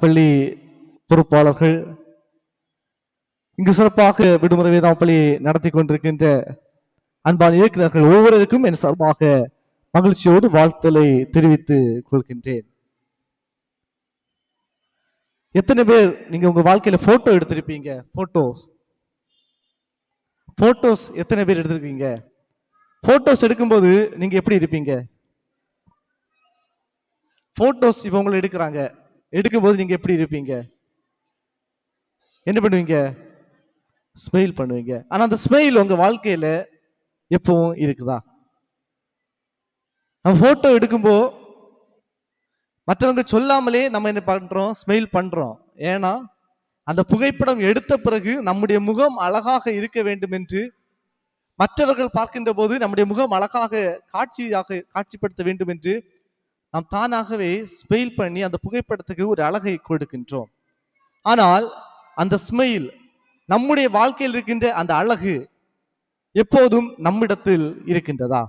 பள்ளி பொறுப்பாளர்கள், இங்கு சிறப்பாக விடுமுறை வேதாம பள்ளியை நடத்தி கொண்டிருக்கின்ற அன்பான இயக்குநர்கள் ஒவ்வொருவருக்கும் என் சார்பாக மகிழ்ச்சியோடு வாழ்த்தலை தெரிவித்துக் கொள்கின்றேன். எத்தனை பேர் நீங்க உங்க வாழ்க்கையில போட்டோ எடுத்திருப்பீங்க? போட்டோஸ் எத்தனை பேர் எடுத்திருக்கீங்க? போட்டோஸ் எடுக்கும்போது நீங்க எப்படி இருப்பீங்க? போட்டோஸ் இப்ப உங்களை எடுக்கிறாங்க, எடுக்கும்போது நீங்க எப்படி இருப்பீங்க? என்ன பண்ணுவீங்க? ஸ்மைல் பண்ணுவீங்க. ஆனா அந்த ஸ்மைல் உங்க வாழ்க்கையில எப்பவும் இருக்குதா? நம்ம போட்டோ எடுக்கும்போ மற்றவங்க சொல்லாமலே நம்ம என்ன பண்றோம்? ஸ்மைல் பண்றோம். ஏன்னா அந்த புகைப்படம் எடுத்த பிறகு நம்முடைய முகம் அழகாக இருக்க வேண்டும் என்று மற்றவர்கள் பார்க்கின்ற போது நம்முடைய முகம் அழகாக காட்சிப்படுத்த வேண்டும் என்று நாம் தானாகவே ஸ்மைல் பண்ணி அந்த புகைப்படத்துக்கு ஒரு அழகை கொடுக்கின்றோம். ஆனால் அந்த ஸ்மைல், நம்முடைய வாழ்க்கையில் இருக்கின்ற அந்த அழகு எப்போதும் நம்மிடத்தில் இருக்கின்றதா?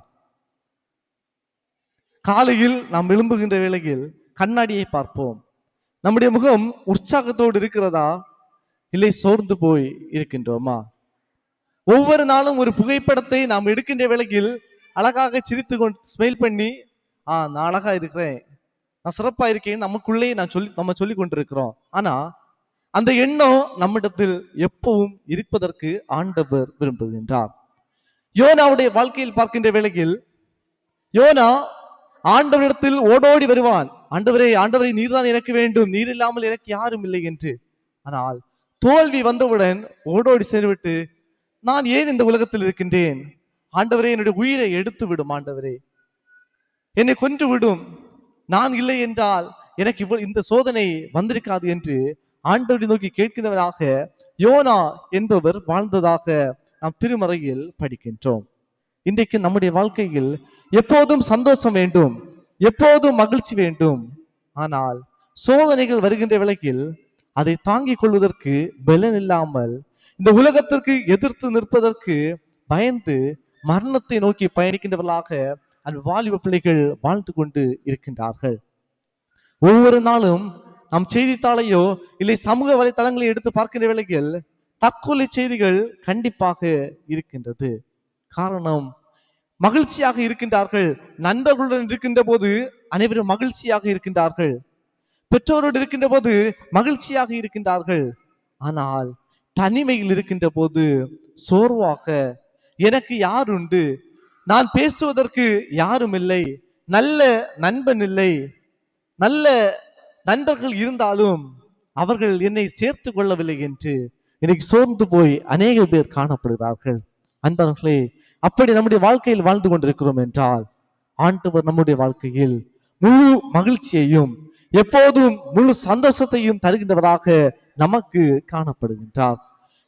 காலையில் நாம் எழும்புகின்ற வேளையில் கண்ணாடியை பார்ப்போம். நம்முடைய முகம் உற்சாகத்தோடு இருக்கிறதா, இல்லை சோர்ந்து போய் இருக்கின்றோமா? ஒவ்வொரு நாளும் ஒரு புகைப்படத்தை நாம் எடுக்கின்ற வேளையில் அழகாக சிரித்து கொண்டு ஸ்மைல் பண்ணி, நான் அழகா இருக்கிறேன், நான் சிறப்பா இருக்கேன் நமக்குள்ளே நம்ம சொல்லி கொண்டிருக்கிறோம். ஆனா அந்த எண்ணம் நம்மிடத்தில் எப்பவும் இருப்பதற்கு ஆண்டவர் விரும்புகின்றார். யோனாவுடைய வாழ்க்கையில் பார்க்கின்ற வேளையில் யோனா ஆண்டவரிடத்தில் ஓடோடி வருவான். ஆண்டவரே, ஆண்டவரை நீர்தான் எனக்கு வேண்டும், நீர் இல்லாமல் எனக்கு யாரும் இல்லை என்று. ஆனால் தோல்வி வந்தவுடன் ஓடோடி சென்றுவிட்டு, நான் ஏன் இந்த உலகத்தில் இருக்கின்றேன்? ஆண்டவரே, என்னுடைய உயிரை எடுத்து விடும், ஆண்டவரே என்னை கொன்று விடும், நான் இல்லை என்றால் எனக்கு இந்த சோதனை வந்திருக்காது என்று ஆண்டவரை நோக்கி கேட்கிறவராக யோனா என்பவர் வாழ்ந்ததாக நாம் திருமறையில் படிக்கின்றோம். இன்றைக்கு நம்முடைய வாழ்க்கையில் எப்போதும் சந்தோஷம் வேண்டும், எப்போதும் மகிழ்ச்சி வேண்டும். ஆனால் சோதனைகள் வருகின்ற வேளையில் அதை தாங்கிக் கொள்வதற்கு பலன் இல்லாமல் இந்த உலகத்திற்கு எதிர்த்து நிற்பதற்கு பயந்து மரணத்தை நோக்கி பயணிக்கின்றவர்களாக அந்த வாலிப பிள்ளைகள் வாழ்ந்து கொண்டு இருக்கின்றார்கள். ஒவ்வொரு நாளும் நம் செய்தித்தாளையோ இல்லை சமூக வலைத்தளங்களை எடுத்து பார்க்கின்ற வேளையில் தற்கொலை செய்திகள் கண்டிப்பாக இருக்கின்றது. காரணம், மகிழ்ச்சியாக இருக்கின்றார்கள். நண்பர்களுடன் இருக்கின்ற போது அனைவரும் மகிழ்ச்சியாக இருக்கின்றார்கள், பெற்றோரோடு இருக்கின்ற போது மகிழ்ச்சியாக இருக்கின்றார்கள். ஆனால் தனிமையில் இருக்கின்ற போது சோர்வாக, எனக்கு யார் உண்டு, நான் பேசுவதற்கு யாரும் இல்லை, நல்ல நண்பன் இல்லை, நல்ல நண்பர்கள் இருந்தாலும் அவர்கள் என்னை சேர்த்து கொள்ளவில்லை என்று இன்னைக்கு சோர்ந்து போய் அநேக பேர் காணப்படுகிறார்கள். அன்பர்களே, அப்படி நம்முடைய வாழ்க்கையில் வாழ்ந்து கொண்டிருக்கிறோம் என்றால் ஆண்டவர் நம்முடைய வாழ்க்கையில் முழு மகிழ்ச்சியையும் எப்போதும் முழு சந்தோஷத்தையும் தருகின்றவராக நமக்கு காணப்படுகின்றார்.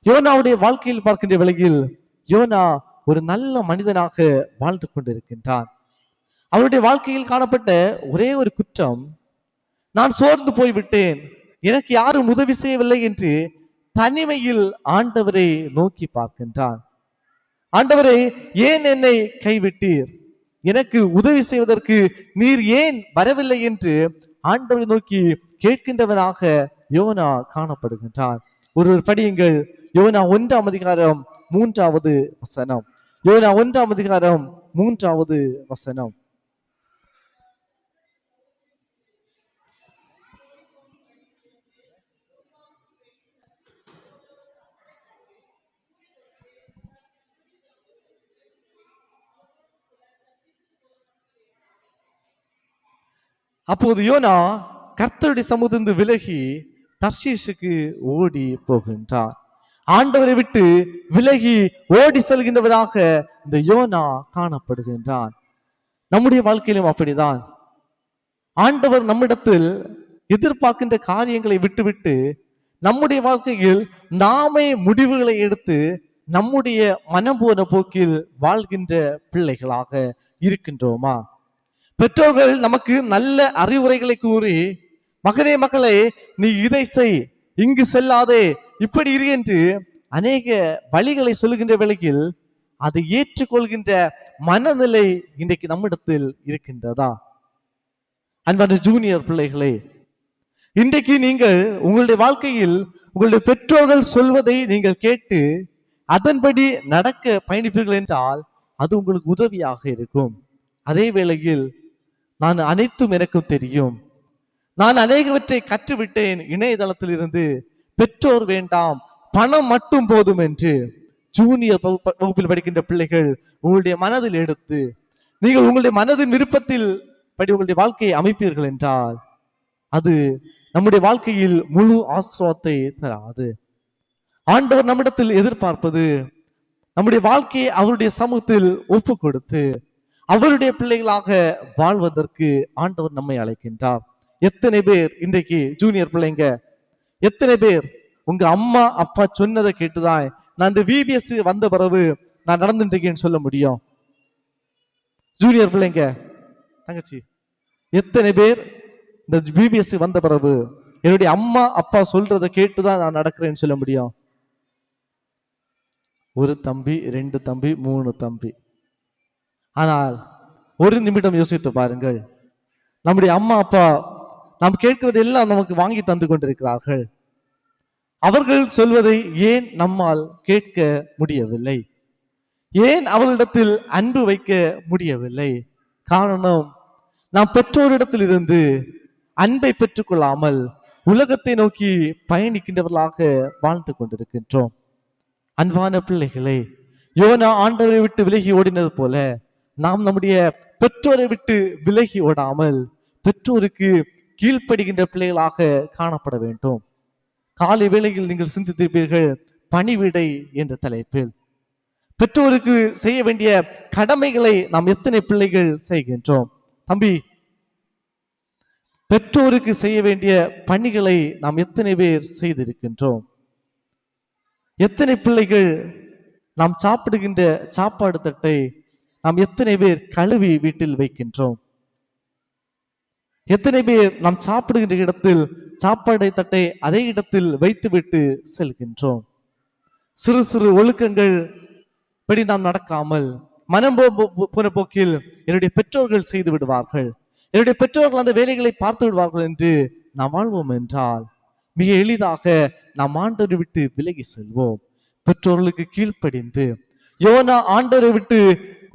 யோனாவுடைய வாழ்க்கையில் பார்க்கின்ற வேளையில் யோனா ஒரு நல்ல மனிதனாக வாழ்ந்து கொண்டிருக்கின்றான். அவருடைய வாழ்க்கையில் காணப்பட்ட ஒரே ஒரு குற்றம், நான் சோர்ந்து போய்விட்டேன், எனக்கு யாரும் உதவி செய்யவில்லை என்று தனிமையில் ஆண்டவரை நோக்கி பார்க்கின்றான். ஆண்டவரே, ஏன் என்னை கைவிட்டீர்? எனக்கு உதவி செய்வதற்கு நீர் ஏன் வரவில்லை என்று ஆண்டவரை நோக்கி கேட்கின்றவனாக யோனா காணப்படுகின்றான். ஒருவர் படியுங்கள், யோனா 1ஆம் அதிகாரம் 3வது வசனம். யோனா 1ஆம் அதிகாரம் 3வது வசனம். அப்போது யோனா கர்த்தருடைய சமூகத்திலிருந்து விலகி தர்ஷீஷுக்கு ஓடி போகின்றார். ஆண்டவரை விட்டு விலகி ஓடி செல்கின்றவராக இந்த யோனா காணப்படுகின்றான். நம்முடைய வாழ்க்கையிலும் அப்படிதான். ஆண்டவர் நம்மிடத்தில் எதிர்பார்க்கின்ற காரியங்களை விட்டுவிட்டு நம்முடைய வாழ்க்கையில் நாமே முடிவுகளை எடுத்து நம்முடைய மனம் போன போக்கில் வாழ்கின்ற பிள்ளைகளாக இருக்கின்றோமா? பெற்றோர்கள் நமக்கு நல்ல அறிவுரைகளை கூறி, மகனே மகளே, நீ இதை செய், இங்கு செல்லாதே, இப்படி இரு என்று அநேக வழிகளை சொல்லுகின்ற வேளையில் அதை ஏற்றுக்கொள்கின்ற மனநிலை இன்றைக்கு நம்மிடத்தில் இருக்கின்றதா? அன்பான ஜூனியர் பிள்ளைகளே, இன்றைக்கு நீங்கள் உங்களுடைய வாழ்க்கையில் உங்களுடைய பெற்றோர்கள் சொல்வதை நீங்கள் கேட்டு அதன்படி நடக்க பயணிப்பீர்கள் என்றால் அது உங்களுக்கு உதவியாக இருக்கும். அதே வேளையில் நான் அனைத்தும் எனக்கும் தெரியும், நான் அநேகவற்றை கற்றுவிட்டேன் இணையதளத்தில் இருந்து, பெற்றோர் வேண்டாம் பணம் மட்டும் போதும் என்று ஜூனியர் வகுப்பில் படிக்கின்ற பிள்ளைகள் உங்களுடைய மனதில் எடுத்து நீங்கள் உங்களுடைய மனதின் விருப்பத்தில் படி உங்களுடைய வாழ்க்கையை அமைப்பீர்கள் என்றால் அது நம்முடைய வாழ்க்கையில் முழு ஆசீர்வாதத்தை தராது. ஆண்டவர் நம்மிடத்தில் எதிர்பார்ப்பது நம்முடைய வாழ்க்கையை அவருடைய சமூகத்தில் ஒப்பு கொடுத்து அவருடைய பிள்ளைகளாக வாழ்வதற்கு ஆண்டவர் நம்மை அழைக்கின்றார். எத்தனை பேர் இன்றைக்கு ஜூனியர் பிள்ளைங்க, எத்தனை பேர் உங்க அம்மா அப்பா சொன்னதை கேட்டுதான் நான் இந்த VBS வந்த பிறகு நான் நடந்துட்டு இருக்கேன்னு சொல்ல முடியும்? ஜூனியர் பிள்ளைங்க தங்கச்சி, எத்தனை பேர் இந்த VBS வந்த பிறகு என்னுடைய அம்மா அப்பா சொல்றதை கேட்டுதான் நான் நடக்கிறேன்னு சொல்ல முடியும்? ஒரு தம்பி, 2 தம்பி, 3 தம்பி. ஆனால் ஒரு நிமிடம் யோசித்து பாருங்கள், நம்முடைய அம்மா அப்பா நாம் கேட்கிறது எல்லாம் நமக்கு வாங்கி தந்து கொண்டிருக்கிறார்கள். அவர்கள் சொல்வதை ஏன் நம்மால் கேட்க முடியவில்லை? ஏன் அவர்களிடத்தில் அன்பு வைக்க முடியவில்லை? காரணம், நாம் பெற்றோரிடத்தில் இருந்து அன்பை பெற்றுக்கொள்ளாமல் உலகத்தை நோக்கி பயணிக்கின்றவர்களாக வாழ்ந்து கொண்டிருக்கின்றோம். அன்பான பிள்ளைகளை, யோனா ஆண்டவரை விட்டு விலகி ஓடினது போல நாம் நம்முடைய பெற்றோரை விட்டு விலகி ஓடாமல் பெற்றோருக்கு கீழ்ப்படுகின்ற பிள்ளைகளாக காணப்பட வேண்டும். காலை வேளையில் நீங்கள் சிந்தித்திருப்பீர்கள், பணிவிடை என்ற தலைப்பில் பெற்றோருக்கு செய்ய வேண்டிய கடமைகளை நாம் எத்தனை பிள்ளைகள் செய்கின்றோம்? தம்பி, பெற்றோருக்கு செய்ய வேண்டிய பணிகளை நாம் எத்தனை பேர் செய்திருக்கின்றோம்? எத்தனை பிள்ளைகள் நாம் சாப்பிடுகின்ற சாப்பாடு தட்டை நாம் எத்தனை பேர் கழுவி வீட்டில் வைக்கின்றோம்? எத்தனை பேர் நாம் சாப்பிடுகின்ற இடத்தில் சாப்பாடை தட்டை அதே இடத்தில் வைத்துவிட்டு செல்கின்றோம்? சிறு சிறு ஒழுக்கங்கள் படி நாம் நடக்காமல் மனம் போன போக்கில் என்னுடைய பெற்றோர்கள் செய்து விடுவார்கள், என்னுடைய பெற்றோர்கள் அந்த வேலைகளை பார்த்து விடுவார்கள் என்று நாம் வாழ்வோம் என்றால் மிக எளிதாக நாம் ஆண்டவரை விட்டு விலகி செல்வோம். பெற்றோர்களுக்கு கீழ்ப்படிந்து யோனா ஆண்டவரை விட்டு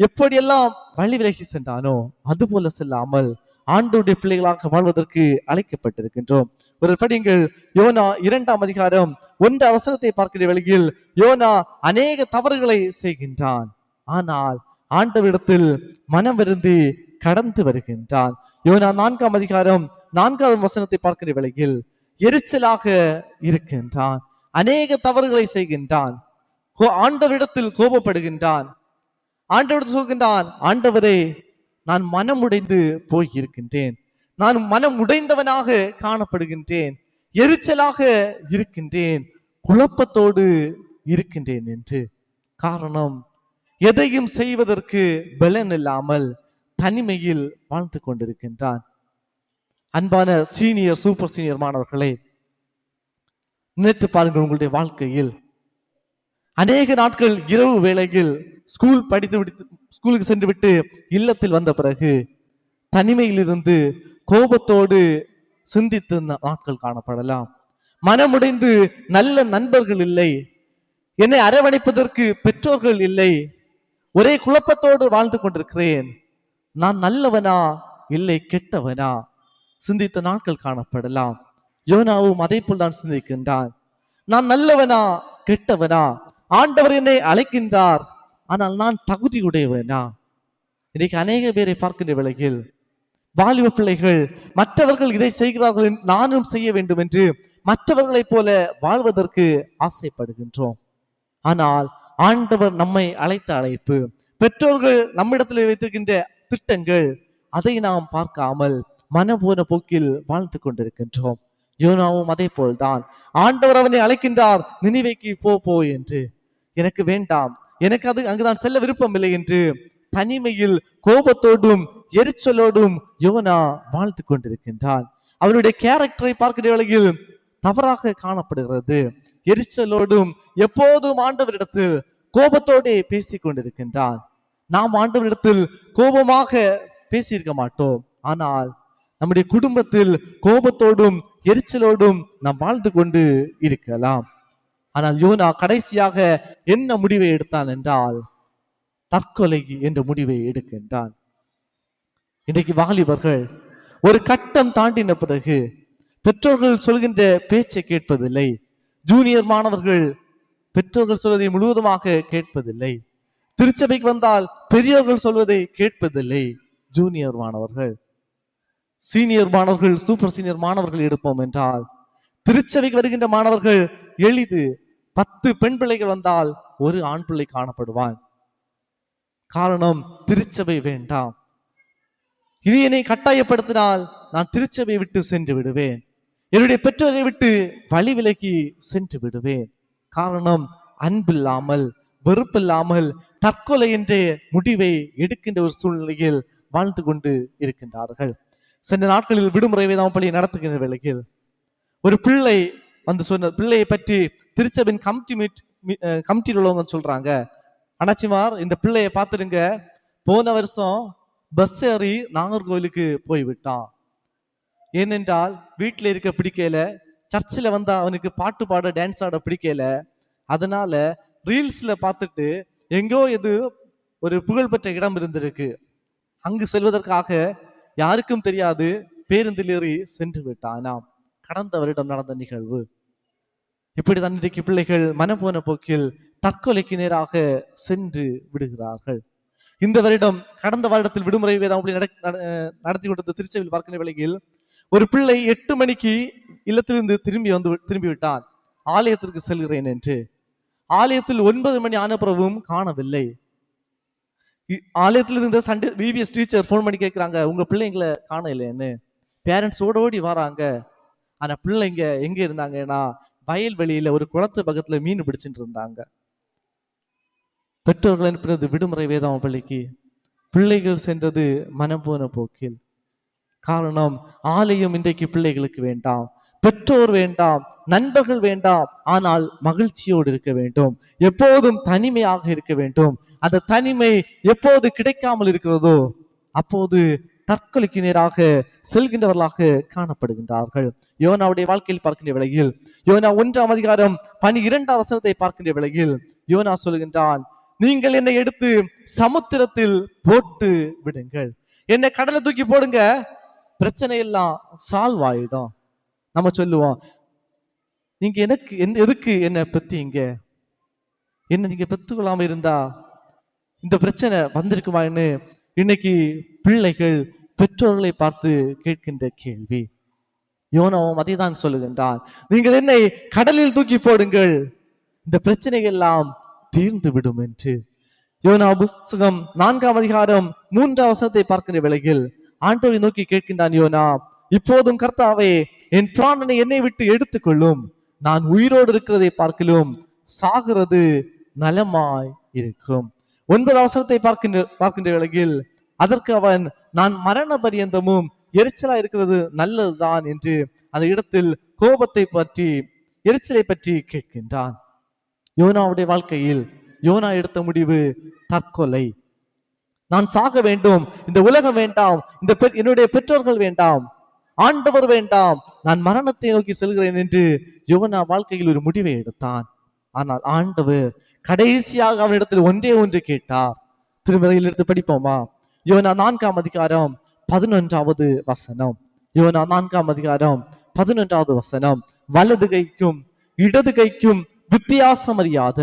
எப்படியெல்லாம் வழி விலகி சென்றானோ அது போல செல்லாமல் ஆண்டவருடைய பிள்ளைகளாக வாழ்வதற்கு அழைக்கப்பட்டிருக்கின்றோம். ஒரு படிங்கள், யோனா 2ஆம் அதிகாரம் 1 வசனத்தை பார்க்கிற வேளையில் யோனா அநேக தவறுகளை செய்கின்றான். ஆனால் ஆண்டவரிடத்தில் மனம் வருந்தி கடந்து வருகின்றான். யோனா 4ஆம் அதிகாரம் 4வது வசனத்தை பார்க்கிற வேளையில் எரிச்சலாக இருக்கின்றான், அநேக தவறுகளை செய்கின்றான், ஆண்டவரிடத்தில் கோபப்படுகின்றான். ஆண்டவரிடத்தில் சொல்கின்றான், ஆண்டவரே நான் மனம் உடைந்து போய் இருக்கின்றேன், நான் மனம் உடைந்தவனாக காணப்படுகின்றேன், எரிச்சலாக இருக்கின்றேன், குழப்பத்தோடு இருக்கின்றேன் என்று. காரணம், எதையும் செய்வதற்கு பலன் இல்லாமல் தனிமையில் வாழ்ந்து கொண்டிருக்கின்றான். அன்பான சீனியர் சூப்பர் சீனியர் மாணவர்களே, நினைத்து பாருங்கள், உங்களுடைய வாழ்க்கையில் அநேக நாட்கள் இரவு வேளையில் ஸ்கூலுக்கு சென்று விட்டு இல்லத்தில் வந்த பிறகு தனிமையில் இருந்து கோபத்தோடு சிந்தித்த நாட்கள் காணப்படலாம். மனமுடைந்து நல்ல நண்பர்கள் இல்லை, என்னை அரவணைப்பதற்கு பெற்றோர்கள் இல்லை, ஒரே குழப்பத்தோடு வாழ்ந்து கொண்டிருக்கிறேன், நான் நல்லவனா இல்லை கெட்டவனா சிந்தித்த நாட்கள் காணப்படலாம். யோனாவும் அதே போல் தான் சிந்திக்கின்றான், நான் நல்லவனா கெட்டவனா, ஆண்டவர் என்னை அழைக்கின்றார், ஆனால் நான் தகுதியுடையவனா? இன்னைக்கு அநேக பேரை பார்க்கின்ற வேளையில் வாலிப பிள்ளைகள் மற்றவர்கள் இதை செய்கிறார்கள் நானும் செய்ய வேண்டும் என்று மற்றவர்களைப் போல வாழ்வதற்கு ஆசைப்படுகின்றோம். ஆனால் ஆண்டவர் நம்மை அழைத்த அழைப்பு, பெற்றோர்கள் நம்மிடத்தில் வைத்திருக்கின்ற திட்டங்கள், அதை நாம் பார்க்காமல் மனம் போன போக்கில் வாழ்ந்து கொண்டிருக்கின்றோம். யோனாவும் அதே போல்தான். ஆண்டவர் அவனை அழைக்கின்றார், நினிவேக்கு போ என்று. எனக்கு வேண்டாம், எனக்கு அது அங்குதான் செல்ல விருப்பம் இல்லை என்று தனிமையில் கோபத்தோடும் எரிச்சலோடும் யோனா வாழ்ந்து கொண்டிருக்கின்றான். அவனுடைய கேரக்டரை பார்க்கிற வேளையில் தவறாக காணப்படுகிறது. எரிச்சலோடும் எப்போதும் ஆண்டவரிடத்தில் கோபத்தோடு பேசிக் கொண்டிருக்கின்றான். நாம் ஆண்டவரிடத்தில் கோபமாக பேசியிருக்க மாட்டோம், ஆனால் நம்முடைய குடும்பத்தில் கோபத்தோடும் எரிச்சலோடும் நாம் வாழ்ந்து கொண்டு இருக்கலாம். ஆனால் யோனா கடைசியாக என்ன முடிவை எடுத்தான் என்றால் தற்கொலை என்ற முடிவை எடுக்கின்றான். இன்றைக்கு வாலிபர்கள் ஒரு கட்டம் தாண்டின பிறகு பெற்றோர்கள் சொல்கின்ற பேச்சை கேட்பதில்லை. ஜூனியர் மாணவர்கள் பெற்றோர்கள் சொல்வதை முழுவதுமாக கேட்பதில்லை. திருச்சபைக்கு வந்தால் பெரியவர்கள் சொல்வதை கேட்பதில்லை. ஜூனியர் மாணவர்கள், சீனியர் மாணவர்கள், சூப்பர் சீனியர் மாணவர்கள் எடுப்போம் என்றால் திருச்சபைக்கு வருகின்ற மாணவர்கள் எளிது. 10 பெண் பிள்ளைகள் வந்தால் ஒரு ஆண் பிள்ளை காணப்படுவான். காரணம், திருச்சபை வேண்டாம். இனி என்னை கட்டாயப்படுத்தினால் நான் திருச்சபை விட்டு சென்று விடுவேன், என்னுடைய பெற்றோரை விட்டு வழி விலகி சென்று விடுவேன். காரணம், அன்பில்லாமல் வெறுப்பில்லாமல் தற்கொலை என்ற முடிவை எடுக்கின்ற ஒரு சூழ்நிலையில் வாழ்ந்து கொண்டு இருக்கின்றார்கள். சென்ற நாட்களில் விடுமுறை வேதாம பள்ளி நடத்துகின்ற வேளையில் ஒரு பிள்ளை வந்து சொன்ன பிள்ளையை பற்றி திருச்சபின் கமிட்டியில் உள்ளவங்க சொல்றாங்க, அண்ணாச்சிமார் இந்த பிள்ளையை பார்த்துடுங்க, போன வருஷம் பஸ் ஏறி நாகர்கோவிலுக்கு போய்விட்டான். ஏனென்றால் வீட்டில் இருக்க பிடிக்கல, சர்ச்சில் வந்தா அவனுக்கு பாட்டு பாட டான்ஸ் ஆட பிடிக்கல, அதனால ரீல்ஸ்ல பார்த்துட்டு எங்கோ எது ஒரு புகழ்பெற்ற இடம் இருந்திருக்கு, அங்கு செல்வதற்காக யாருக்கும் தெரியாது பேருந்தில் ஏறி சென்று விட்டானாம். கடந்த வருடம் நடந்த நிகழ்வு. இப்படிதான் இன்றைக்கு பிள்ளைகள் மனம் போன போக்கில் தற்கொலைக்கு நேராக சென்று விடுகிறார்கள். இந்த வருடம், கடந்த வருடத்தில் விடுமுறை வேதாம நடத்தி கொடுத்த திருச்சபையில் பார்க்கின்ற வேளையில் ஒரு பிள்ளை 8 மணிக்கு இல்லத்திலிருந்து திரும்பி விட்டான். ஆலயத்திற்கு செல்கிறேன் என்று. ஆலயத்தில் 9 மணி ஆன பிறகும் காணவில்லை. ஆலயத்தில் இருந்த சண்டே விபிஎஸ் டீச்சர் போன் பண்ணி கேட்கிறாங்க, உங்க பிள்ளைங்களை காணலைன்னு. பேரண்ட்ஸ் ஓடி வராங்க. ஆனா பிள்ளைங்க எங்க இருந்தாங்கன்னா வயல்வெளியில ஒரு குளத்து பக்கத்துல மீன் பிடிச்சிட்டு இருந்தாங்க. பெற்றோர்கள் அனுப்பினது விடுமுறை வேதாம பள்ளிக்கு, பிள்ளைகள் சென்றது மனம் போன போக்கில். காரணம், ஆலயம் இன்றைக்கு பிள்ளைகளுக்கு வேண்டாம், பெற்றோர் வேண்டாம், நண்பர்கள் வேண்டாம், ஆனால் மகிழ்ச்சியோடு இருக்க வேண்டும், எப்போதும் தனிமையாக இருக்க வேண்டும். அந்த தனிமை எப்போது கிடைக்காமல் இருக்கிறதோ அப்போது தற்கொலைக்கு நேராக செல்கின்றவர்களாக காணப்படுகின்றார்கள். யோனாவுடைய வாழ்க்கையில் பார்க்கின்ற வேளையில், யோனா 1ஆம் அதிகாரம் 12ஆம் வசனத்தை பார்க்கின்ற வேளையில் யோனா சொல்கின்றான், நீங்கள் என்னை எடுத்து சமுத்திரத்தில் போட்டு விடுங்கள், என்னை கடலை தூக்கி போடுங்க, பிரச்சனை எல்லாம் சால்வ் ஆயிடும். நம்ம சொல்லுவோம், நீங்க எனக்கு எதுக்கு என்ன பெத்தீங்க, என்ன நீங்க பெத்துக்கொள்ளாம இருந்தா இந்த பிரச்சனை வந்திருக்குமான்னு இன்னைக்கு பிள்ளைகள் பெற்றோர்களை பார்த்து கேட்கின்ற கேள்வி. யோனாவும் அதை தான் சொல்லுகின்றான், நீங்கள் என்னை கடலில் தூக்கி போடுங்கள், இந்த பிரச்சனைகள் எல்லாம் தீர்ந்து விடும் என்று. யோனா புஸ்தகம் 4ஆம் அதிகாரம் 3ஆம் வசனத்தை பார்க்கின்ற வேளையில் ஆண்டவரை நோக்கி கேட்கின்றான் யோனா, இப்போதும் கர்த்தாவே என் பிராணனை என்னை விட்டு எடுத்துக்கொள்ளும், நான் உயிரோடு இருக்கிறதை பார்க்கலும் சாகிறது நலமாய் இருக்கும். 9ஆம் வசனத்தை பார்க்கின்ற வேளையில் அதற்கு அவன், நான் மரண பரியந்தமும் எரிச்சலா இருக்கிறது நல்லதுதான் என்று அந்த இடத்தில் கோபத்தை பற்றி எரிச்சலை பற்றி கேட்கின்றான். யோனாவுடைய வாழ்க்கையில் யோனா எடுத்த முடிவு தற்கொலை. நான் சாக வேண்டும், இந்த உலகம் வேண்டாம், என்னுடைய பெற்றோர்கள் வேண்டாம், ஆண்டவர் வேண்டாம், நான் மரணத்தை நோக்கி செல்கிறேன் என்று யோனா வாழ்க்கையில் ஒரு முடிவை எடுத்தான். ஆனால் ஆண்டவர் கடைசியாக அவனிடத்தில் ஒன்றே கேட்டார். திருமறையில் எடுத்து படிப்போமா? யோனா 4ஆம் அதிகாரம் 11வது வசனம். யோனா 4ஆம் அதிகாரம் 11வது வசனம். வலது கைக்கும் இடது கைக்கும் வித்தியாசம் அறியாத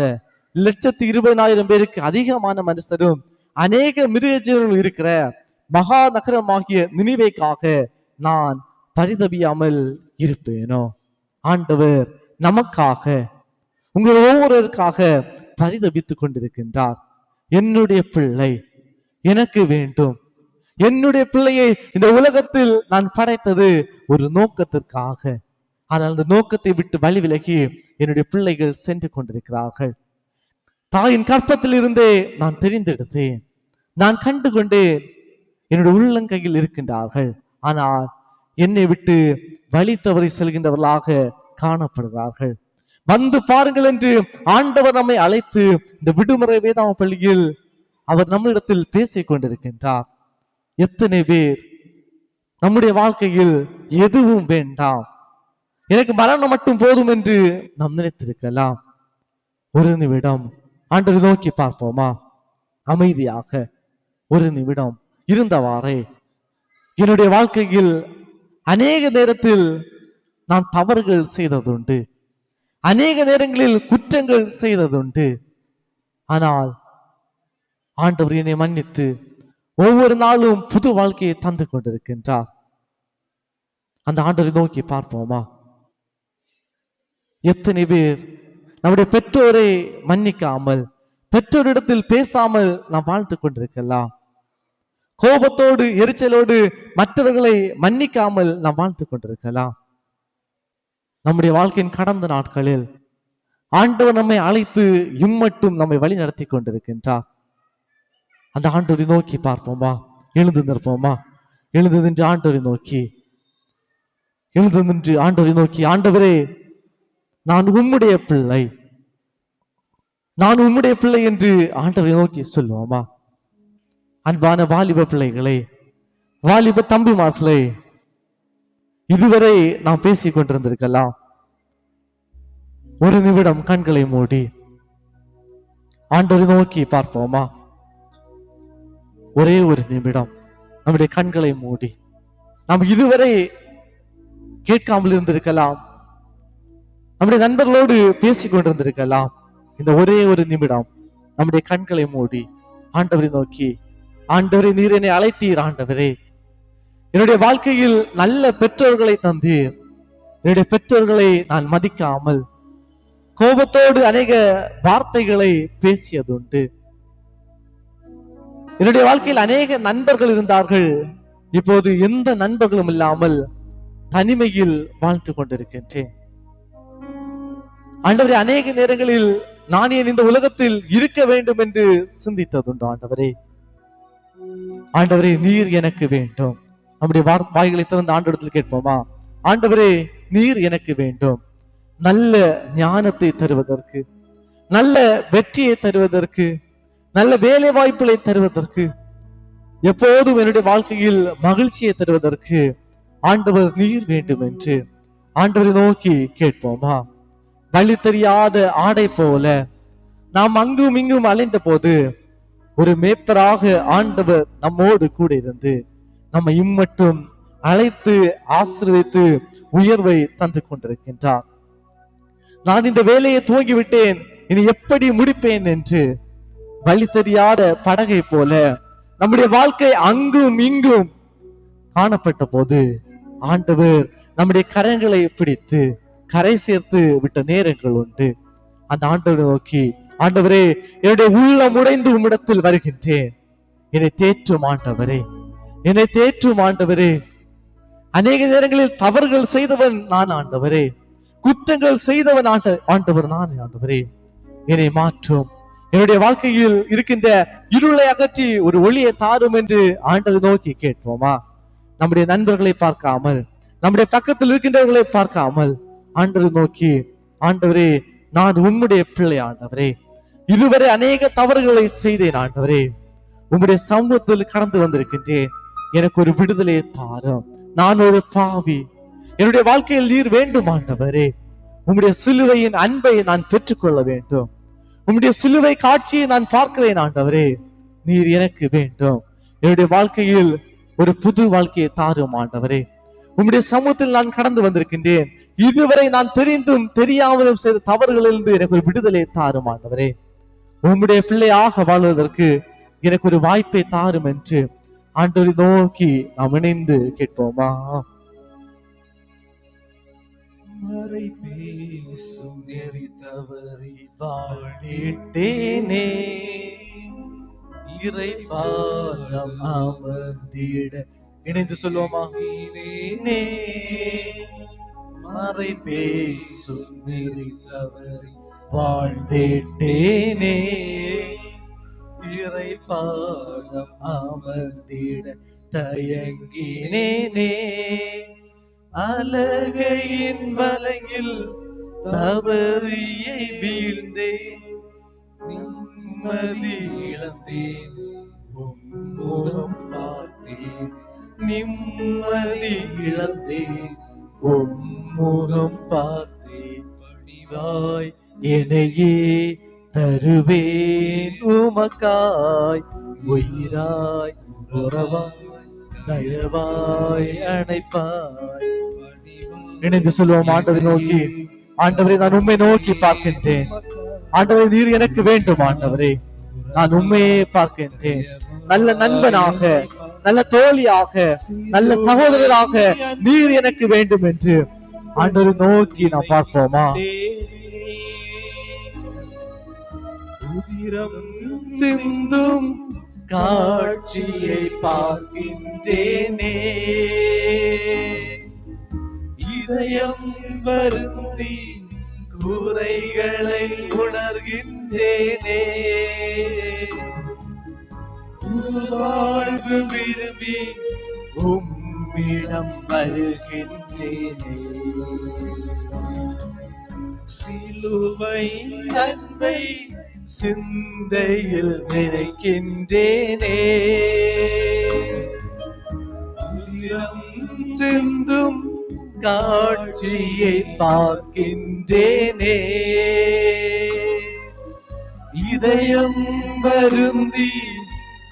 120,000 பேருக்கு அதிகமான மனுஷரும் அநேக மிருகஜீவர்கள் இருக்கிற மகா நகரமாகிய நினிவேக்காக நான் பரிதபியாமல் இருப்பேனோ? ஆண்டவர் நமக்காக, உங்கள் ஒவ்வொருவருக்காக பரிதபித்துக் கொண்டிருக்கின்றார். என்னுடைய பிள்ளை எனக்கு வேண்டும், என்னுடைய பிள்ளையை இந்த உலகத்தில் நான் படைத்தது ஒரு நோக்கத்திற்காக. ஆனால் அந்த நோக்கத்தை விட்டு வழி விலகி என்னுடைய பிள்ளைகள் சென்று கொண்டிருக்கிறார்கள். தாயின் கற்பத்தில் இருந்தே நான் தெரிந்தெடுத்தேன், நான் கண்டு கொண்டேன், என்னுடைய உள்ளங்கையில் இருக்கின்றார்கள். ஆனால் என்னை விட்டு வழி தவறி செல்கின்றவர்களாக காணப்படுகிறார்கள். வந்து பாருங்கள் என்று ஆண்டவர் நம்மை அழைத்து இந்த விடுமுறை வேதாம பள்ளியில் அவர் நம்மிடத்தில் பேசிக் கொண்டிருக்கின்றார். எத்தனை பேர் நம்முடைய வாழ்க்கையில் எதுவும் வேண்டாம், எனக்கு மரணம் மட்டும் போதும் என்று நாம் நினைத்திருக்கலாம். ஒரு நிமிடம் ஆண்டவரை நோக்கி பார்ப்போமா? அமைதியாக ஒரு நிமிடம் இருந்தவாறே, என்னுடைய வாழ்க்கையில் அநேக நேரத்தில் நான் தவறுகள் செய்ததுண்டு, அநேக நேரங்களில் குற்றங்கள் செய்ததுண்டு. ஆனால் ஆண்டவர் என்னை மன்னித்து ஒவ்வொரு நாளும் புது வாழ்க்கையை தந்து கொண்டிருக்கின்றார். அந்த ஆண்டவரை நோக்கி பார்ப்போமா? எத்தனை பேர் நம்முடைய பெற்றோரை மன்னிக்காமல், பெற்றோரிடத்தில் பேசாமல் நாம் வாழ்ந்து கொண்டிருக்கலாம். கோபத்தோடு எரிச்சலோடு மற்றவர்களை மன்னிக்காமல் நாம் வாழ்ந்து கொண்டிருக்கலாம். நம்முடைய வாழ்க்கையின் கடந்த நாட்களில் ஆண்டவர் நம்மை அழைத்து இம்மட்டும் நம்மை வழி நடத்தி கொண்டிருக்கின்றார். அந்த ஆண்டவரை நோக்கி பார்ப்போமா? எழுந்து நிற்போமா? எழுந்து நின்று ஆண்டவரை நோக்கி, எழுந்து நின்று ஆண்டவரை நோக்கி, ஆண்டவரே, நான் உம்முடைய பிள்ளை, நான் உம்முடைய பிள்ளை என்று ஆண்டவரை நோக்கி சொல்லுவோமா? அன்பான வாலிப பிள்ளைகளே, வாலிப தம்பிமார்களே, இதுவரை நாம் பேசிக் கொண்டிருந்திருக்கலாம். ஒரு நிமிடம் கண்களை மூடி ஆண்டவரை நோக்கி பார்ப்போமா? ஒரே ஒரு நிமிடம் நம்முடைய கண்களை மூடி, நாம் இதுவரை கேட்காமல் இருந்திருக்கலாம், நம்முடைய நண்பர்களோடு பேசிக் கொண்டிருந்திருக்கலாம். இந்த ஒரே ஒரு நிமிடம் நம்முடைய கண்களை மூடி ஆண்டவரை நோக்கி, ஆண்டவரே, நீர் என்னை அழைத்தீர். ஆண்டவரே, என்னுடைய வாழ்க்கையில் நல்ல பெற்றோர்களை தந்தீர். என்னுடைய பெற்றோர்களை நான் மதிக்காமல் கோபத்தோடு அநேக வார்த்தைகளை பேசியதுண்டு. என்னுடைய வாழ்க்கையில் அநேக நண்பர்கள் இருந்தார்கள். இப்போது எந்த நண்பர்களும் இல்லாமல் தனிமையில் வாழ்ந்து கொண்டிருக்கின்றேன். ஆண்டவரே, அநேக நேரங்களில் நான் ஏன் இந்த உலகத்தில் இருக்க வேண்டும் என்று சிந்தித்ததுண்டு. ஆண்டவரே, ஆண்டவரே, நீர் எனக்கு வேண்டும். நம்முடைய வாய்களை திறந்து ஆண்டவரிடத்தில் கேட்போமா? ஆண்டவரே, நீர் எனக்கு வேண்டும். நல்ல ஞானத்தை தருவதற்கு, நல்ல வெற்றியை தருவதற்கு, நல்ல வேலை வாய்ப்புகளை தருவதற்கு, எப்போதும் என்னுடைய வாழ்க்கையில் மகிழ்ச்சியை தருவதற்கு ஆண்டவர் நீர் வேண்டும் என்று ஆண்டவரை நோக்கி கேட்போமா? வழி தெரியாத ஆடை போல நாம் அங்கும் இங்கும் அலைந்த போது ஒரு மேய்ப்பராக ஆண்டவர் நம்மோடு கூட இருந்து நம்மை இம்மட்டும் அழைத்து ஆசீர்வதித்து உயர்வை தந்து கொண்டிருக்கின்றார். நான் இந்த வேலையை துவங்கிவிட்டேன், இனி எப்படி முடிப்பேன் என்று வழி தெரியாத படகை போல நம்முடைய வாழ்க்கை அங்கும் இங்கும் காணப்பட்ட போது ஆண்டவர் நம்முடைய கரங்களை பிடித்து கரை சேர்த்து விட்ட நேரங்கள் உண்டு. அந்த ஆண்டவரை நோக்கி, ஆண்டவரே, என்னுடைய உள்ளம் உடைந்து உம்மிடத்தில் வருகின்றேன், என்னை தேற்றும் ஆண்டவரே, என்னை தேற்றும் ஆண்டவரே. அநேக நேரங்களில் தவறுகள் செய்தவன் நான் ஆண்டவரே, குற்றங்கள் செய்தவன் ஆண்டவர் நான் ஆண்டவரே. என்னை மாற்றும், என்னுடைய வாழ்க்கையில் இருக்கின்ற இருளை அகற்றி ஒரு ஒளியை தாரும் என்று ஆண்டவரை நோக்கி கேட்போமா? நம்முடைய நண்பர்களை பார்க்காமல், நம்முடைய பக்கத்தில் இருக்கின்றவர்களை பார்க்காமல் ஆண்டவரை நோக்கி, ஆண்டவரே, நான் உம்முடைய பிள்ளை ஆண்டவரே, இதுவரை அநேக தவறுகளை செய்தேன் ஆண்டவரே, உம்முடைய சமூகத்தில் கடந்து வந்திருக்கின்றேன், எனக்கு ஒரு விடுதலையை தாரும், நான் ஒரு பாவி, என்னுடைய வாழ்க்கையில் நீர் வேண்டும் ஆண்டவரே, உம்முடைய சிலுவையின் அன்பை நான் பெற்றுக்கொள்ள வேண்டும், உம்முடைய சிலுவை காட்சியை நான் பார்க்கிறேன் ஆண்டவரே, நீர் எனக்கு வேண்டும், என்னுடைய வாழ்க்கையில் ஒரு புது வாழ்க்கையை தாரும் ஆண்டவரே, உம்முடைய சமூகத்தில் நான் கடந்து வந்திருக்கின்றேன், இதுவரை நான் தெரிந்தும் தெரியாமலும் செய்த தவறுகளிலிருந்து எனக்கு ஒரு விடுதலை தாரும் ஆண்டவரே, உம்முடைய பிள்ளையாக வாழ்வதற்கு எனக்கு ஒரு வாய்ப்பை தாரும் என்று ஆண்டவரை நோக்கி நாம் இணைந்து கேட்போமா? மறை பேசும் நெறி தவறி வாழ்ந்திட்டேனே, இறை பாதம் அமர்ந்திட இணைந்து சொல்லுவோமா? மறை பேசும் நெறி தவறி வாழ்ந்திட்டேனே, இறை பாதம் அமர்ந்திட தயங்கினேனே, அலகையின் வலையில் தவறியை வீழ்ந்தேன், நிம்மதி இழந்தேன், உம்முகம் பார்த்தேன், நிம்மதி இழந்தேன், உம்முகம் பார்த்தேன், பணிவாய் என்னையே தருவேன் உமக்காய், உயிராய் உறவாய் தயவாய் அணைப்பாய். இணைந்து சொல்லுவோம், ஆண்டவரை நோக்கி, ஆண்டவரை நான் உண்மை நோக்கி பார்க்கின்றேன். ஆண்டவரை நீர் எனக்கு வேண்டும். ஆண்டவரே நான் உண்மையே பார்க்கின்றேன். நல்ல நண்பனாக, நல்ல தோழியாக, நல்ல சகோதரராக நீர் எனக்கு வேண்டும் என்று ஆண்டவரை நோக்கி நான் பார்ப்போமா? உதிரம் சிந்தும் காட்சியை பார்க்கின்றேனே, இதயம் வருந்தி குறைகளை உணர்கின்றேனே, வாழ்வு விரும்பி உம்மிடம் வருகின்றேனே, சிலுவை அன்பை சிந்தையில் நினைக்கின்றேனே, உதிரம் சிந்தும் காட்சியை பார்க்கின்றேனே, இதயம் வருந்தி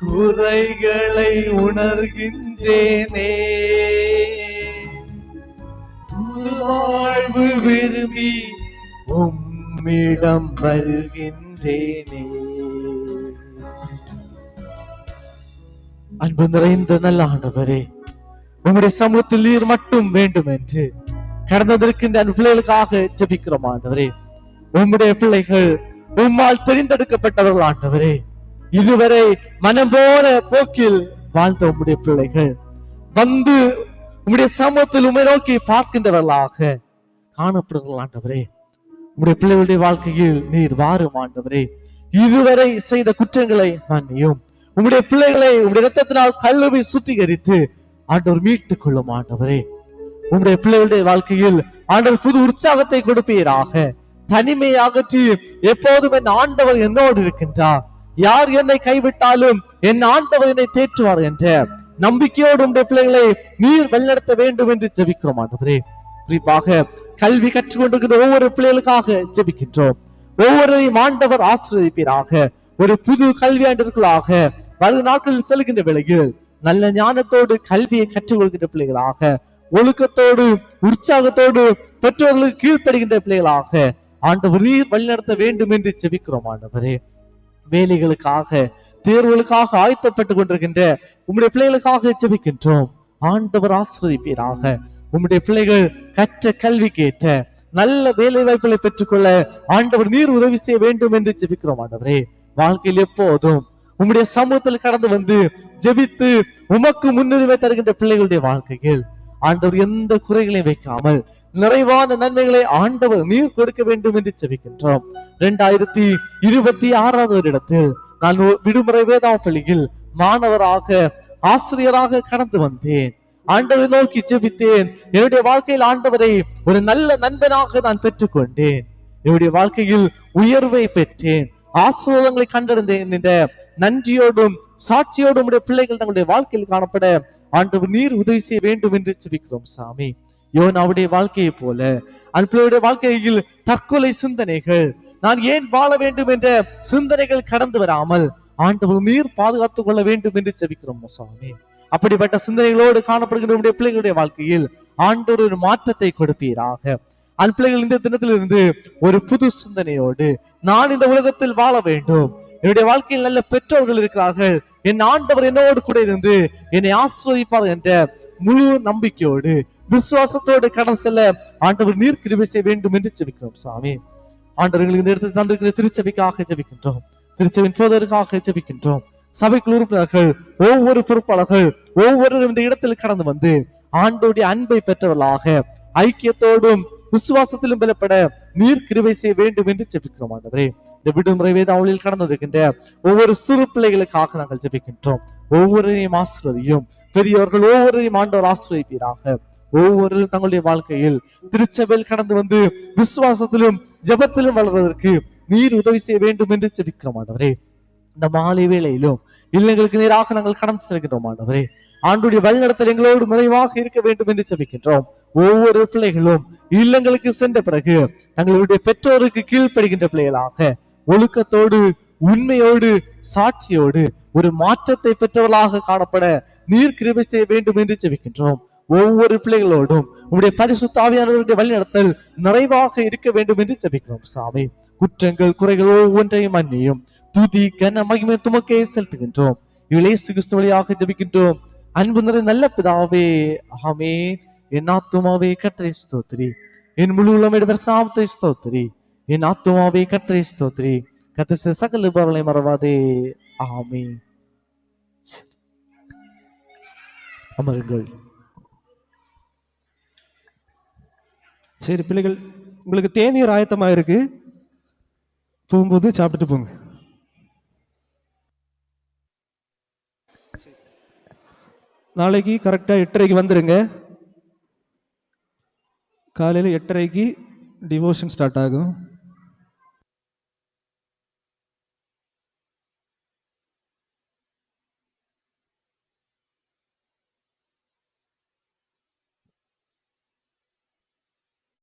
குறைகளை உணர்கின்றேனே, வாழ்வு விரும்பி உம்மிடம் வருகின்றேனே. அன்பு நிறைந்த நல்ல ஆண்டவரே, உங்களுடைய சமூகத்தில் நீர் மட்டும் வேண்டும் என்று கடந்திருக்கின்ற அன்பு பிள்ளைகளுக்காக ஜெபிக்கிறோம். ஆண்டவரே, உம்முடைய பிள்ளைகள் உம்மால் தெரிந்தெடுக்கப்பட்டவர்கள். ஆண்டவரே, இதுவரை மனம் போன போக்கில் வாழ்ந்த உம்முடைய பிள்ளைகள் வந்து உம்முடைய சமூகத்தில் உம்மை நோக்கி பார்க்கின்றவர்களாக காணப்படுகிறார்கள். ஆண்டவரே, உம்முடைய பிள்ளைகளுடைய வாழ்க்கையில் நீர் வாரும். ஆண்டவரே, இதுவரை செய்த குற்றங்களை மன்னியும். உம்முடைய பிள்ளைகளை உம்முடைய இரத்தத்தினால் கழுவி சுத்திகரித்து ஆண்டவர் மீட்டுக் கொள்ளும். ஆண்டவரே, உம்முடைய பிள்ளைகளுடைய வாழ்க்கையில் ஆண்டவர் புது உற்சாகத்தை கொடுப்பீராக. தனிமையை அகற்றி எப்போதும் என் ஆண்டவர் என்னோடு இருக்கின்றார், யார் என்னை கைவிட்டாலும் என் ஆண்டவர் என்னை தேற்றுவார் என்ற நம்பிக்கையோடு உம்முடைய பிள்ளைகளை நீர் வழிநடத்த வேண்டும் என்று ஜெபிக்கிறோம். ஆண்டவரே, குறிப்பாக கல்வி கற்றுக்கொண்டிருக்கின்ற ஒவ்வொரு பிள்ளைகளுக்காக ஜெபிக்கின்றோம். ஒவ்வொருவரையும் ஆண்டவர் ஆசீர்வதிப்பீராக. ஒரு புது கல்வியாண்டிற்குள்ளாக வரும் நாட்களில் செல்கின்ற வேளையில் நல்ல ஞானத்தோடு கல்வியை கற்றுக்கொள்கின்ற பிள்ளைகளாக, ஒழுக்கத்தோடு உற்சாகத்தோடு பெற்றோர்களுக்கு கீழ்ப்படுகின்ற பிள்ளைகளாக ஆண்டவர் நீர் வழிநடத்த வேண்டும் என்று ஜெபிக்கிறோம். ஆண்டவரே, வேலைகளுக்காக தேர்வுகளுக்காக ஆயத்தப்பட்டுக் கொண்டிருக்கின்ற உம்முடைய பிள்ளைகளுக்காக ஜெபிக்கின்றோம். ஆண்டவர் ஆசீர்வதிப்பீராக. உம்முடைய பிள்ளைகள் கற்ற கல்விக்கு ஏற்ற நல்ல வேலை வாய்ப்புகளை பெற்றுக்கொள்ள ஆண்டவர் நீர் உதவி செய்ய வேண்டும் என்று ஜெபிக்கிறோம். ஆண்டவரே, வாழ்க்கையில் எப்போதும் உம்முடைய சமூகத்தில் கடந்து வந்து ஜெபித்து உமக்கு முன்னுரிமை தருகின்ற பிள்ளைகளுடைய வாழ்க்கையில் ஆண்டவர் எந்த குறைகளையும் வைக்காமல் நிறைவான நன்மைகளை ஆண்டவர் நீர் கொடுக்க வேண்டும் என்று ஜெபிக்கின்றோம். 2026 வருடத்தில் நான் விடுமுறை வேதா பள்ளியில் மாணவராக ஆசிரியராக கடந்து வந்தேன். ஆண்டவரை நோக்கி ஜெபித்தேன். என்னுடைய வாழ்க்கையில் ஆண்டவரை ஒரு நல்ல நண்பனாக நான் பெற்றுக்கொண்டேன். என்னுடைய வாழ்க்கையில் உயர்வை பெற்றேன், ஆசீர்வாதங்களை கண்டறிந்தேன் என்ற நன்றியோடும் சாட்சியோடும் உடைய பிள்ளைகள் தங்களுடைய வாழ்க்கையில் காணப்பட ஆண்டவர் நீர் உதவி செய்ய வேண்டும் என்று ஜெபிக்கிறோம். சாமி, யோனாவுடைய வாழ்க்கையை போல அன்பிளுடைய வாழ்க்கையில் தற்கொலை சிந்தனைகள், நான் ஏன் வாழ வேண்டும் என்ற சிந்தனைகள் கடந்து வராமல் ஆண்டவர் நீர் பாதுகாத்துக் கொள்ள வேண்டும் என்று ஜெபிக்கிறோம். சாமி, அப்படிப்பட்ட சிந்தனைகளோடு காணப்படுகின்ற பிள்ளைகளுடைய வாழ்க்கையில் ஆண்டவர் ஒரு மாற்றத்தை கொடுப்பீராக. அன் பிள்ளைகள் இந்த தினத்திலிருந்து ஒரு புது சிந்தனையோடு நான் இந்த உலகத்தில் வாழ வேண்டும், என்னுடைய வாழ்க்கையில் நல்ல பெற்றோர்கள் இருக்கிறார்கள், என் ஆண்டவர் என்னோடு கூட இருந்து என்னை ஆசீர்வதிப்பார் என்ற முழு நம்பிக்கையோடு விசுவாசத்தோடு கடன் செல்ல ஆண்டவர் நீர் கிருபை செய்ய வேண்டும் என்று ஜெபிக்கிறோம். சாமி, ஆண்டவர்களுக்கு இந்த இடத்தில் தந்திருக்கிற திருச்சபைக்காக ஜெபிக்கின்றோம். திருச்சபையின் போதற்காக ஜெபிக்கின்றோம். சபைக்குள் உறுப்பினர்கள், ஒவ்வொரு பொறுப்பாளர்கள் ஒவ்வொருவரும் இந்த இடத்தில் கடந்து வந்து ஆண்டோடைய அன்பை பெற்றவர்களாக ஐக்கியத்தோடும் விசுவாசத்திலும் பலப்பட நீர் கிருபை செய்ய வேண்டும் என்று ஜெபிக்கிறோம். ஆண்டவரே, இந்த விடுமுறை வேதாவளியில் கடந்து இருக்கின்ற ஒவ்வொரு சிறு பிள்ளைகளுக்காக நாங்கள் ஜெபிக்கின்றோம். ஒவ்வொருவரையும் ஆசீர்வதியும். பெரியவர்கள் ஒவ்வொருவரையும் ஆண்டவர் ஆசீர்வதிப்பீராக. ஒவ்வொருவரும் தங்களுடைய வாழ்க்கையில் திருச்சபையில் கடந்து வந்து விசுவாசத்திலும் ஜெபத்திலும் வளர்வதற்கு நீர் உதவி செய்ய வேண்டும் என்று ஜெபிக்கிறோம். ஆண்டவரே, இந்த மாலை வேளையிலும் இல்லங்களுக்கு நேராக நாங்கள் கடந்து செல்கின்றோம் ஆண்டவரே. ஆண்டுடைய வழிநடத்தல் எங்களோடு நிறைவாக இருக்க வேண்டும் என்று ஜெபிக்கின்றோம். ஒவ்வொரு பிள்ளைகளும் இல்லங்களுக்கு சென்ற பிறகு தங்களுடைய பெற்றோருக்கு கீழ்ப்படுகின்ற பிள்ளைகளாக ஒழுக்கத்தோடு உண்மையோடு சாட்சியோடு ஒரு மாற்றத்தை பெற்றவர்களாக காணப்பட நீர் கிருபை செய்ய வேண்டும் என்று ஜெபிக்கின்றோம். ஒவ்வொரு பிள்ளைகளோடும் உங்களுடைய பரிசுத்த ஆவியானவருடைய வழிநடத்தல் நிறைவாக இருக்க வேண்டும் என்று ஜெபிக்கிறோம் சாமி. குற்றங்கள் குறைகள் ஒவ்வொன்றையும் மன்னியும். துதி கன மகிமை துமக்கே செலுத்துகின்றோம். இயேசு கிறிஸ்து வழியாக ஜெபிக்கின்றோம் அன்பு நிறை நல்ல பிதாவே, ஆமென். என் ஆத்துமாவே கர்த்தரை ஸ்தோத்திரி, என் முழு உள்ளமே சாமத்தை ஸ்தோத்திரி, என் ஆத்துமாவே கர்த்தரை ஸ்தோத்திரி, கர்த்தர் சகல உபகாரங்களை மறவாதே. ஆமென். அமருங்கள். சரி பிள்ளைகள், உங்களுக்கு தேநீர் ஆயத்தமாக இருக்கு, போகும்போது சாப்பிட்டுட்டு போங்க. நாளைக்கு கரெக்டாக 8:30க்கு வந்துடுங்க. காலையில் 8:30க்கு டிவோஷன் ஸ்டார்ட் ஆகும்.